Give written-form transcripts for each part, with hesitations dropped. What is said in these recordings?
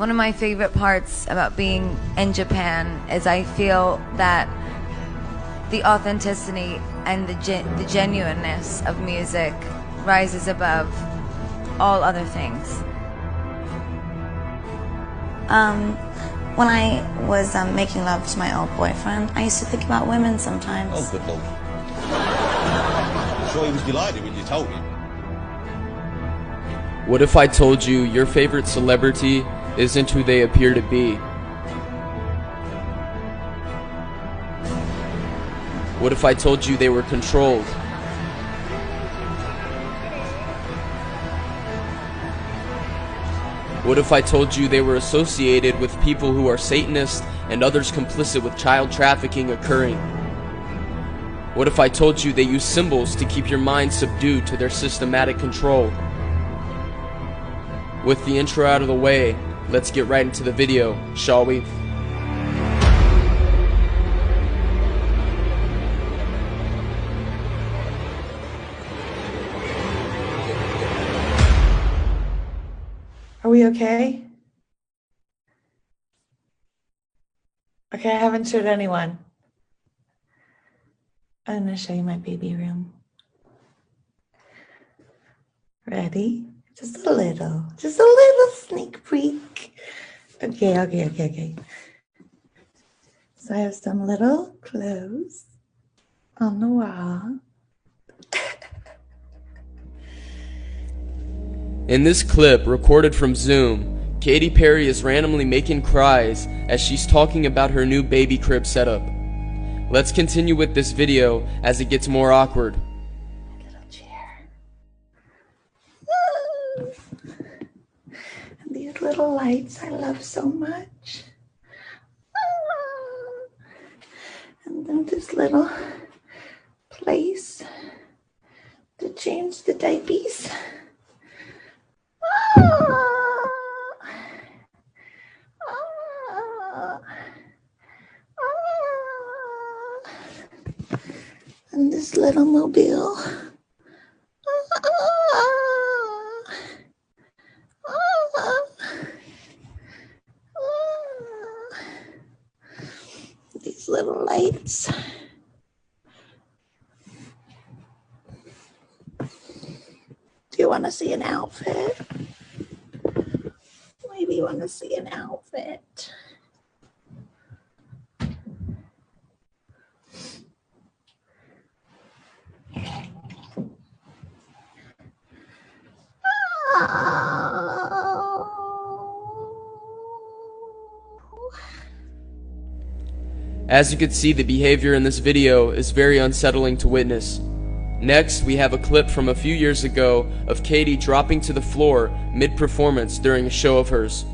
One of my favorite parts about being in Japan is I feel that the authenticity and the genuineness of music rises above all other things. When I was making love to my old boyfriend, I used to think about women sometimes. Oh, good Lord. I'm sure he was delighted when you told him. What if I told you your favorite celebrity isn't who they appear to be? What if I told you they were controlled? What if I told you they were associated with people who are Satanists and others complicit with child trafficking occurring? What if I told you they use symbols to keep your mind subdued to their systematic control? With the intro out of the way, let's get right into the video, shall we? Are we okay? Okay, I haven't showed anyone. I'm going to show you my baby room. Ready? Just a little sneak peek. Okay. So I have some little clothes on the wall. In this clip, recorded from Zoom, Katy Perry is randomly making cries as she's talking about her new baby crib setup. Let's continue with this video as it gets more awkward. Little chair. And these little lights I love so much. And then this little place to change the diapers. And this little mobile. These little lights. Do you want to see an outfit? Maybe you want to see an outfit. As you can see, the behavior in this video is very unsettling to witness. Next, we have a clip from a few years ago of Katy dropping to the floor mid-performance during a show of hers.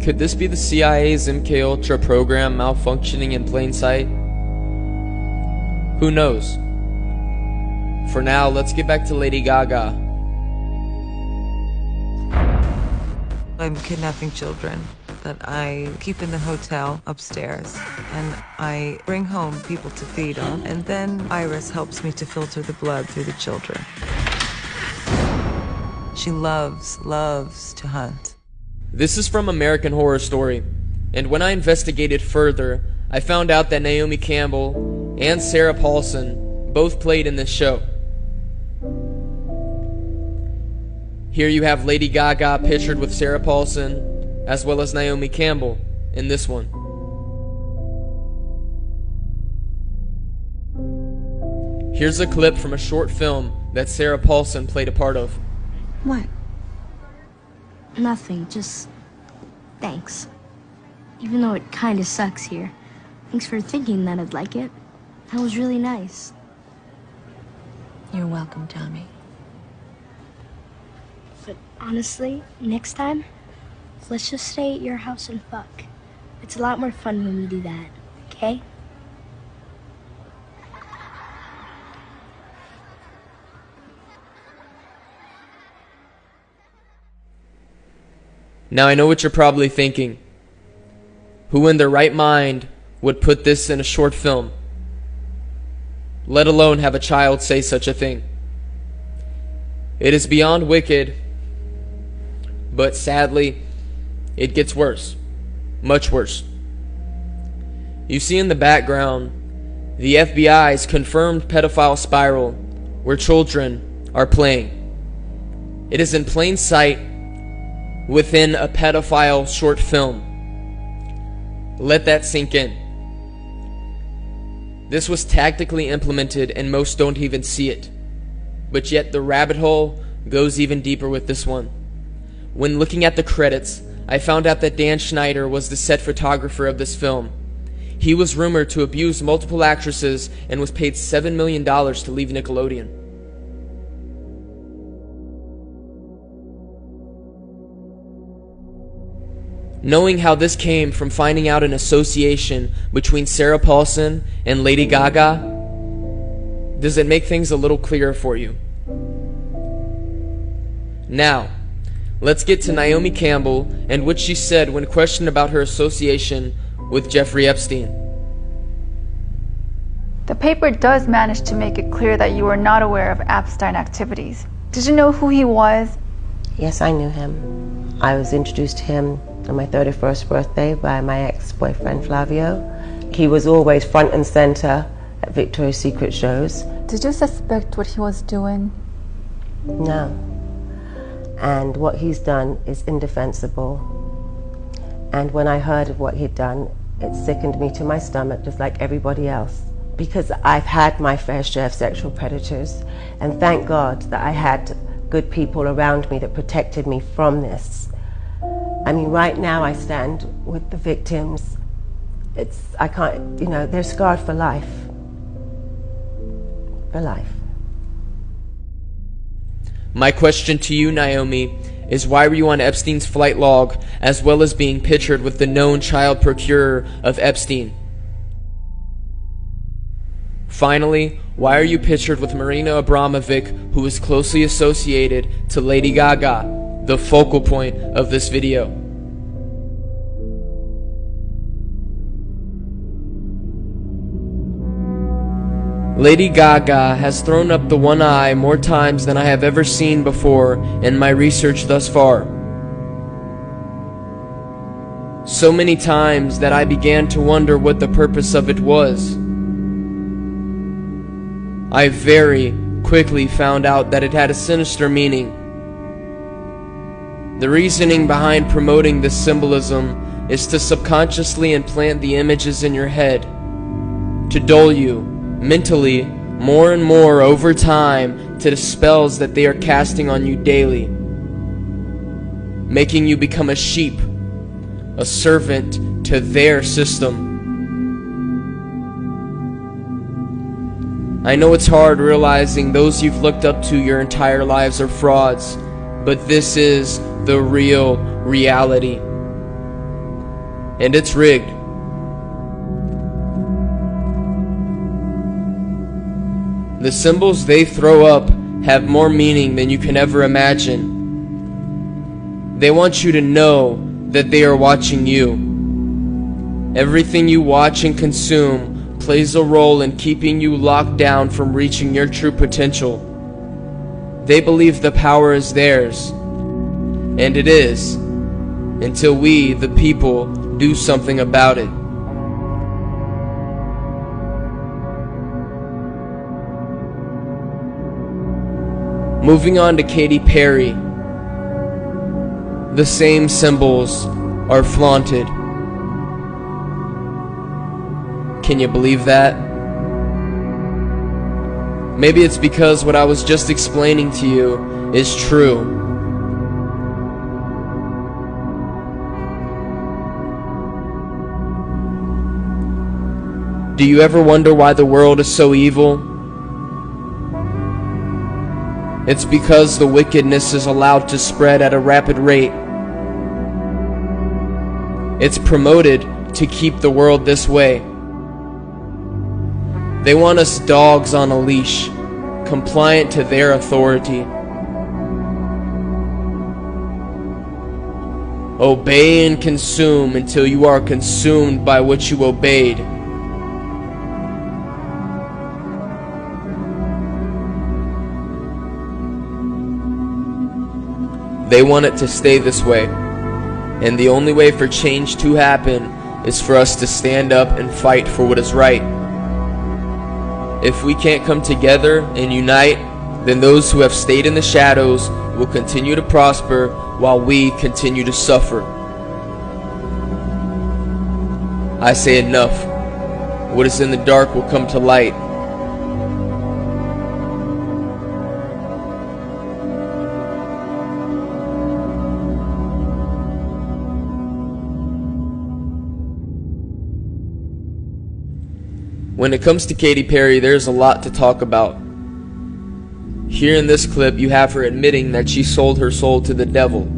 Could this be the CIA's MKUltra program malfunctioning in plain sight? Who knows? For now, let's get back to Lady Gaga. I'm kidnapping children that I keep in the hotel upstairs, and I bring home people to feed on, and then Iris helps me to filter the blood through the children. She loves to hunt. This is from American Horror Story, and when I investigated further, I found out that Naomi Campbell and Sarah Paulson both played in this show. Here you have Lady Gaga pictured with Sarah Paulson, as well as Naomi Campbell in this one. Here's a clip from a short film that Sarah Paulson played a part of. What? Nothing, just thanks. Even though it kinda sucks here. Thanks for thinking that I'd like it. That was really nice. You're welcome, Tommy. But honestly, next time, let's just stay at your house and fuck. It's a lot more fun when we do that, okay? Now I know what you're probably thinking. Who in their right mind would put this in a short film? Let alone have a child say such a thing. It is beyond wicked, but sadly, it gets worse. Much worse. You see in the background, the FBI's confirmed pedophile spiral where children are playing. It is in plain sight within a pedophile short film. Let that sink in. This was tactically implemented and most don't even see it. But yet the rabbit hole goes even deeper with this one. When looking at the credits, I found out that Dan Schneider was the set photographer of this film. He was rumored to abuse multiple actresses and was paid $7 million to leave Nickelodeon. Knowing how this came from finding out an association between Sarah Paulson and Lady Gaga, does it make things a little clearer for you? Now, let's get to Naomi Campbell and what she said when questioned about her association with Jeffrey Epstein. The paper does manage to make it clear that you were not aware of Epstein activities. Did you know who he was? Yes, I knew him. I was introduced to him on my 31st birthday by my ex-boyfriend Flavio. He was always front and center at Victoria's Secret shows. Did you suspect what he was doing? No. And what he's done is indefensible. And when I heard of what he'd done, it sickened me to my stomach, just like everybody else. Because I've had my fair share of sexual predators, and thank God that I had good people around me that protected me from this. I mean, right now I stand with the victims. I can't, they're scarred for life. For life. My question to you, Naomi, is why were you on Epstein's flight log as well as being pictured with the known child procurer of Epstein? Finally, why are you pictured with Marina Abramovic, who is closely associated to Lady Gaga, the focal point of this video? Lady Gaga has thrown up the one eye more times than I have ever seen before in my research thus far. So many times that I began to wonder what the purpose of it was. I very quickly found out that it had a sinister meaning. The reasoning behind promoting this symbolism is to subconsciously implant the images in your head, to dull you mentally more and more over time to the spells that they are casting on you daily, making you become a sheep, a servant to their system. I know it's hard realizing those you've looked up to your entire lives are frauds, but this is the real reality. And it's rigged. The symbols they throw up have more meaning than you can ever imagine. They want you to know that they are watching you. Everything you watch and consume plays a role in keeping you locked down from reaching your true potential. They believe the power is theirs, and it is, until we, the people, do something about it. Moving on to Katy Perry. The same symbols are flaunted. Can you believe that? Maybe it's because what I was just explaining to you is true. Do you ever wonder why the world is so evil? It's because the wickedness is allowed to spread at a rapid rate. It's promoted to keep the world this way. They want us dogs on a leash, compliant to their authority. Obey and consume until you are consumed by what you obeyed. They want it to stay this way. And the only way for change to happen is for us to stand up and fight for what is right. If we can't come together and unite, then those who have stayed in the shadows will continue to prosper while we continue to suffer. I say enough. What is in the dark will come to light. When it comes to Katy Perry, there's a lot to talk about. Here in this clip, you have her admitting that she sold her soul to the devil.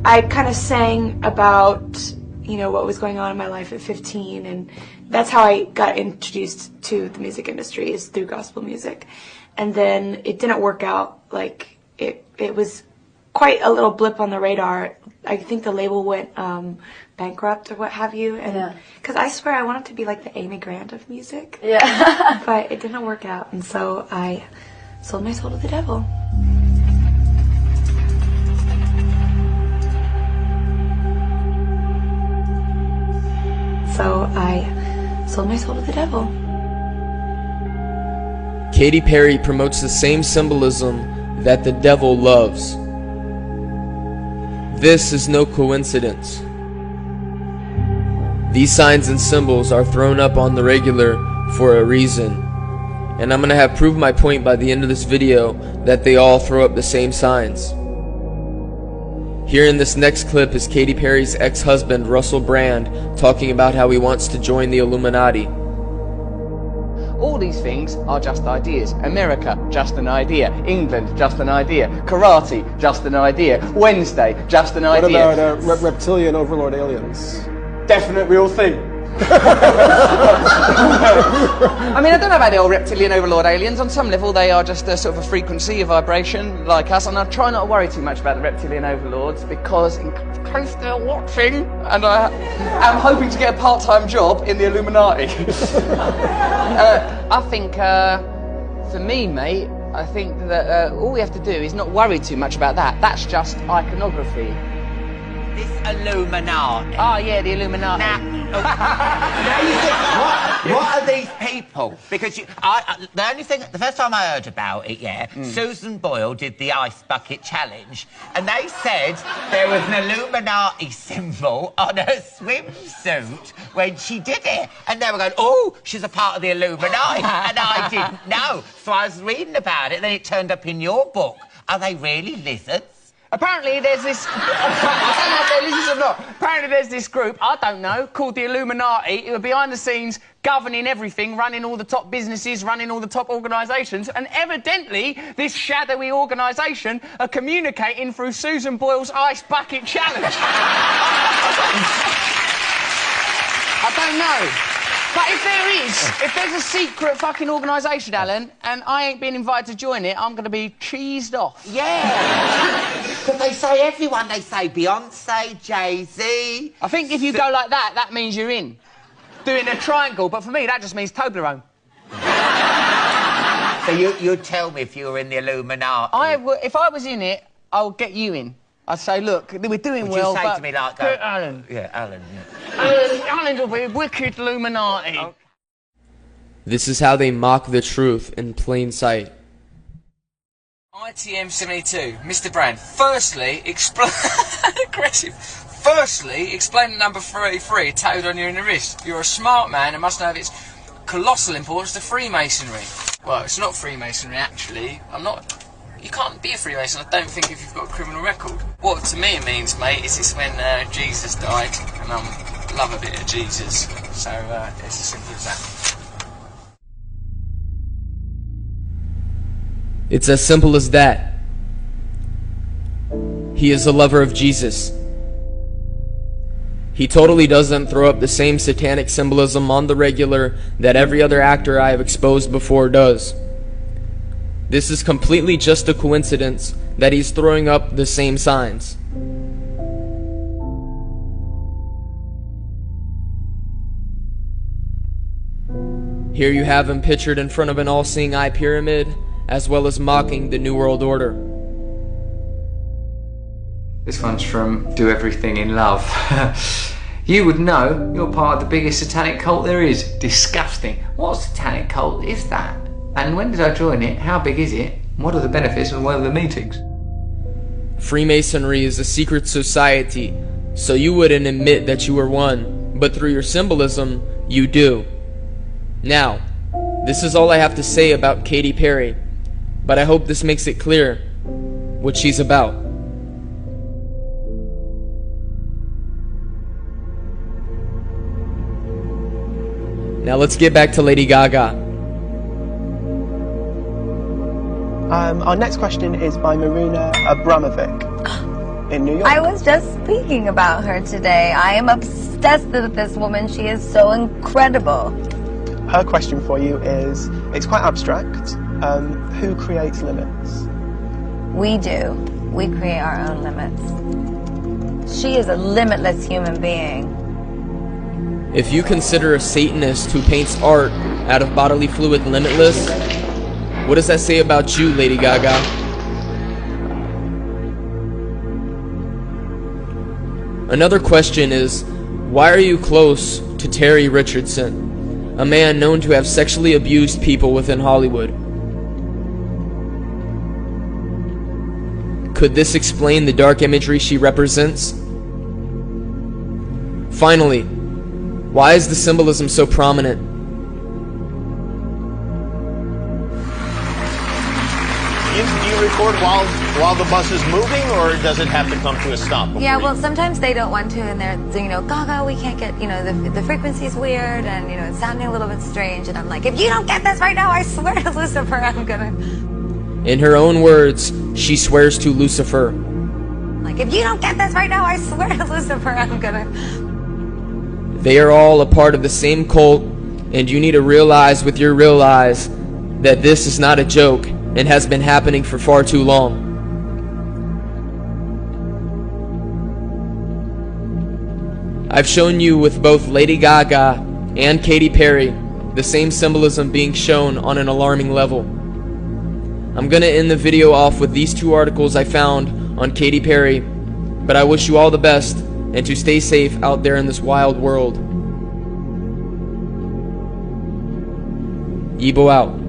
I kind of sang about, what was going on in my life at 15, and that's how I got introduced to the music industry, is through gospel music. And then it didn't work out. Like, it was quite a little blip on the radar. I think the label went bankrupt or what have you, and because I swear I wanted to be like the Amy Grant of music, but it didn't work out, and so I sold my soul to the devil. So I sold my soul to the devil. Katy Perry promotes the same symbolism that the devil loves. This is no coincidence. These signs and symbols are thrown up on the regular for a reason. And I'm going to have proved my point by the end of this video that they all throw up the same signs. Here in this next clip is Katy Perry's ex-husband Russell Brand talking about how he wants to join the Illuminati. All these things are just ideas. America, just an idea. England, just an idea. Karate, just an idea. Wednesday, just an idea. What about reptilian overlord aliens? Definite real thing. I mean, I don't know about the old reptilian overlord aliens. On some level, they are just a sort of a frequency, a vibration like us. And I try not to worry too much about the reptilian overlords because in case they're watching, and I am hoping to get a part-time job in the Illuminati. I think, for me, mate, I think that all we have to do is not worry too much about that. That's just iconography. This Illuminati. Oh, yeah, the Illuminati. Now you think, what are these people? Because the first time I heard about it, Susan Boyle did the ice bucket challenge, and they said there was an Illuminati symbol on her swimsuit when she did it, and they were going, oh, she's a part of the Illuminati, and I didn't know, so I was reading about it, then it turned up in your book. Are they really lizards? Apparently there's this... I don't know if they're lizards or not. Apparently there's this group, I don't know, called the Illuminati, who are behind the scenes governing everything, running all the top businesses, running all the top organisations, and evidently this shadowy organisation are communicating through Susan Boyle's ice bucket challenge. I don't know. But if there's a secret fucking organisation, Alan, and I ain't been invited to join it, I'm going to be cheesed off. Yeah. Because they say everyone. They say Beyonce, Jay-Z. I think if you go like that, that means you're in. Doing a triangle, but for me, that just means Toblerone. So you'd tell me if you were in the Illuminati? If I was in it, I would get you in. I'd say, look, we're doing well, but... Would you say to me like that? Alan. Yeah, Alan, Alan will be wicked Illuminati. Oh. This is how they mock the truth in plain sight. ITM72, Mr. Brand, firstly, explain... aggressive. Firstly, explain the number 33 tattooed on you in the wrist. You're a smart man and must know of its colossal importance to Freemasonry. Well, it's not Freemasonry, actually. You can't be a Freemason, I don't think, if you've got a criminal record. What to me it means, mate, is it's when Jesus died, and I'm love a bit of Jesus. So it's as simple as that. It's as simple as that. He is a lover of Jesus. He totally doesn't throw up the same satanic symbolism on the regular that every other actor I have exposed before does. This is completely just a coincidence that he's throwing up the same signs. Here you have him pictured in front of an all-seeing eye pyramid, as well as mocking the New World Order. This one's from Do Everything in Love. You would know you're part of the biggest satanic cult there is. Disgusting. What satanic cult is that? And when did I join it? How big is it? What are the benefits and where are the meetings? Freemasonry is a secret society, so you wouldn't admit that you were one, but through your symbolism, you do. Now, this is all I have to say about Katy Perry, but I hope this makes it clear what she's about. Now let's get back to Lady Gaga. Our next question is by Marina Abramovic in New York. I was just speaking about her today. I am obsessed with this woman. She is so incredible. Her question for you is, it's quite abstract. Who creates limits? We do. We create our own limits. She is a limitless human being. If you consider a Satanist who paints art out of bodily fluid limitless, what does that say about you, Lady Gaga? Another question is, why are you close to Terry Richardson, a man known to have sexually abused people within Hollywood? Could this explain the dark imagery she represents? Finally, why is the symbolism so prominent? Do you record while the bus is moving, or does it have to come to a stop? Yeah, well, sometimes they don't want to, and they're, Gaga, we can't get, the frequency's weird, and, it's sounding a little bit strange, and I'm like, if you don't get this right now, I swear to Lucifer, I'm gonna... In her own words, she swears to Lucifer. Like, if you don't get this right now, I swear to Lucifer, I'm gonna... They are all a part of the same cult, and you need to realize with your real eyes that this is not a joke and has been happening for far too long. I've shown you with both Lady Gaga and Katy Perry the same symbolism being shown on an alarming level. I'm gonna end the video off with these two articles I found on Katy Perry, but I wish you all the best and to stay safe out there in this wild world. Yibo out.